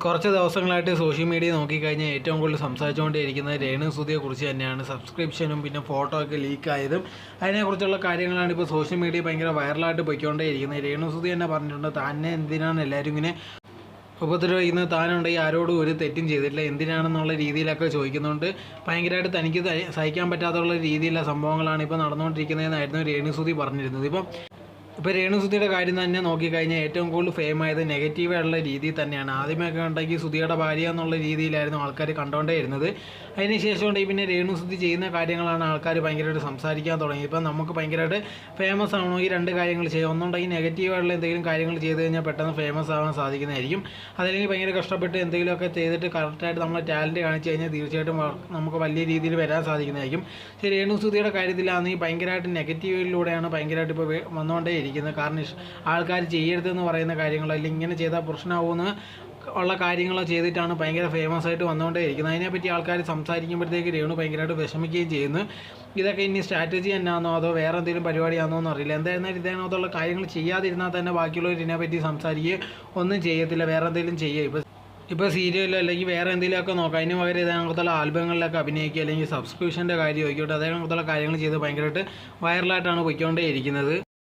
കുറച്ച് ദിവസങ്ങളായിട്ട് social media നോക്കിക്കഴിഞ്ഞാൽ ഏറ്റവും കൂടുതൽ സംസാരിച്ചുകൊണ്ടിരിക്കുന്നത് രേണുസുതിയെക്കുറിച്ച് തന്നെയാണ്. സബ്സ്ക്രിപ്ഷനും പിന്നെ ഫോട്ടോ ഒക്കെ ലീക്കായതും അതിനെക്കുറിച്ചുള്ള കാര്യങ്ങളാണ് ഇപ്പോൾ സോഷ്യൽ മീഡിയ ഭയങ്കര വൈറലായിട്ട് പോയിക്കൊണ്ടേയിരിക്കുന്നത്. രേണുസുതി തന്നെ പറഞ്ഞിട്ടുണ്ട്, തന്നെ എന്തിനാണ് എല്ലാവരും ഇങ്ങനെ ഉപദ്രവിക്കുന്നത്, താനുണ്ടെങ്കിൽ ആരോടും ഒരു തെറ്റും ചെയ്തിട്ടില്ല, എന്തിനാണെന്നുള്ള രീതിയിലൊക്കെ ചോദിക്കുന്നുണ്ട്. ഭയങ്കരമായിട്ട് തനിക്ക് സഹിക്കാൻ പറ്റാത്തുള്ള രീതിയിലുള്ള സംഭവങ്ങളാണ് ഇപ്പോൾ നടന്നുകൊണ്ടിരിക്കുന്നതെന്നായിരുന്നു രേണുസുതി പറഞ്ഞിരുന്നത്. ഇപ്പോൾ രേണുസുതിയുടെ കാര്യം തന്നെ നോക്കിക്കഴിഞ്ഞാൽ ഏറ്റവും കൂടുതൽ ഫെയിം ആയത് നെഗറ്റീവായിട്ടുള്ള രീതിയിൽ തന്നെയാണ്. ആദ്യമൊക്കെ ഉണ്ടെങ്കിൽ സുധിയുടെ ഭാര്യ എന്നുള്ള രീതിയിലായിരുന്നു ആൾക്കാർ കണ്ടുകൊണ്ടേ ഇരുന്നത്. അതിനുശേഷം ഉണ്ടെങ്കിൽ പിന്നെ രേണുസുതി ചെയ്യുന്ന കാര്യങ്ങളാണ് ആൾക്കാർ ഭയങ്കരമായിട്ട് സംസാരിക്കാൻ തുടങ്ങി. ഇപ്പം നമുക്ക് ഭയങ്കരമായിട്ട് ഫേമസ് ആവണോ ഈ രണ്ട് കാര്യങ്ങൾ ചെയ്യുക, ഒന്നുണ്ടെങ്കിൽ നെഗറ്റീവായിട്ടുള്ള എന്തെങ്കിലും കാര്യങ്ങൾ ചെയ്ത് കഴിഞ്ഞാൽ പെട്ടെന്ന് ഫേമസ് ആവാൻ സാധിക്കുന്നതായിരിക്കും. അതല്ലെങ്കിൽ ഭയങ്കര കഷ്ടപ്പെട്ട് എന്തെങ്കിലുമൊക്കെ ചെയ്തിട്ട് കറക്റ്റായിട്ട് നമ്മളെ ടാലൻറ്റ് കാണിച്ചു കഴിഞ്ഞാൽ തീർച്ചയായിട്ടും നമുക്ക് വലിയ രീതിയിൽ വരാൻ സാധിക്കുന്നതായിരിക്കും. പക്ഷേ രേണുസുതിയുടെ കാര്യത്തിലാണെങ്കിൽ ഭയങ്കരമായിട്ട് നെഗറ്റീവിലൂടെയാണ് ഭയങ്കരമായിട്ട് ഇപ്പോൾ വന്നുകൊണ്ടേ ഇരിക്കുന്നത്. കാരണം ആൾക്കാർ ചെയ്യരുതെന്ന് പറയുന്ന കാര്യങ്ങളോ അല്ലെങ്കിൽ ഇങ്ങനെ ചെയ്താൽ പ്രശ്നമാവുമെന്ന് ഉള്ള കാര്യങ്ങളോ ചെയ്തിട്ടാണ് ഭയങ്കര ഫേമസ് ആയിട്ട് വന്നുകൊണ്ടേ ഇരിക്കുന്നത്. അതിനെപ്പറ്റി ആൾക്കാർ സംസാരിക്കുമ്പോഴത്തേക്ക് രേണു ഭയങ്കരമായിട്ട് വിഷമിക്കുകയും ചെയ്യുന്നു. ഇതൊക്കെ ഇനി സ്ട്രാറ്റജി തന്നെയാണോ അതോ വേറെ എന്തെങ്കിലും പരിപാടിയാണോ എന്നറിയില്ല. എന്തായിരുന്നാലും ഇതിനകത്തുള്ള കാര്യങ്ങൾ ചെയ്യാതിരുന്നാൽ തന്നെ ബാക്കിയുള്ളവർ ഇതിനെപ്പറ്റി സംസാരിക്കുകയും ഒന്നും ചെയ്യത്തില്ല, വേറെ എന്തെങ്കിലും ചെയ്യുക. ഇപ്പോൾ സീരിയലോ അല്ലെങ്കിൽ വേറെ എന്തെങ്കിലുമൊക്കെ നോക്കാം, അതിന് പകരം ഇതിനകത്തുള്ള ആൽബങ്ങളിലൊക്കെ അഭിനയിക്കുക അല്ലെങ്കിൽ സബ്സ്ക്രിപ്ഷൻ്റെ കാര്യം ആയിക്കോട്ടെ, അതേകണക്കുള്ള കാര്യങ്ങൾ ചെയ്ത് ഭയങ്കരമായിട്ട് വൈറലായിട്ടാണ് പോയിക്കൊണ്ടേ ഇരിക്കുന്നത്.